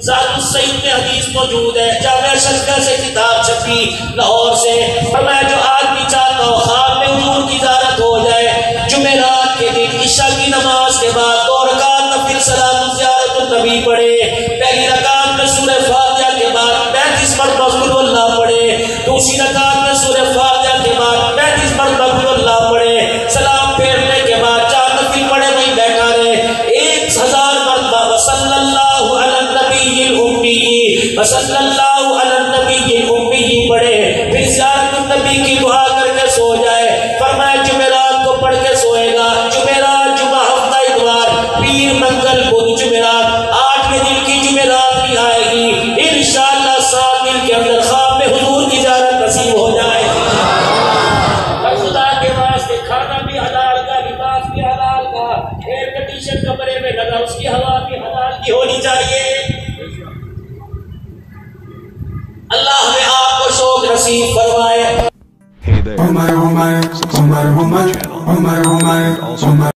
ذات السعید میں حدیث موجود ہے، جامعہ شلکہ سے کتاب چھپی لاہور سے، فرمایا جو آدمی چاہتا ہو خواب میں حضور کی زیارت ہو جائے، جمعرات کے دن عشاء کی نماز کے بعد 2 رکعت نفل صلاۃ زیارت النبی پڑھے، پہلی رکعت میں سورہ فاتحہ کے بعد 35 مرتبہ قل اللہ پڑھے، دوسری رکعت میں سورہ فاتحہ کے بعد 35 مرتبہ قل اللہ پڑھے، سلام پھیرنے کے بعد 4 نفل پڑھے وہیں بیٹھا رہے، 1000 مرتبہ وصلی اللہ علی النبی الامی، وصلی اللہ علی النبی الامی پڑھے، پھر زیارت النبی کی دعا کر کے سو جائے۔ فرمایا جمعرات کو پڑھ کے سوئے گا، جمعرات جمعہ ہفتہ اتوار پیر منگل بدھ جمعرات 8ویں دن کی جمعرات بھی آئے گی، انشاءاللہ 7 دن کے اندر خواب میں حضور کی زیارت نصیب ہو جائے۔ اور خدا کے واسطے کھانا بھی حلال کا، لباس بھی حلال کا، ایئر کنڈیشن کمرے میں لگا اس کی ہوا بھی حلال کی ہونی چاہیے۔ اللہ ہمیں آپ کو شوق نصیب فرمائے۔ Hey there.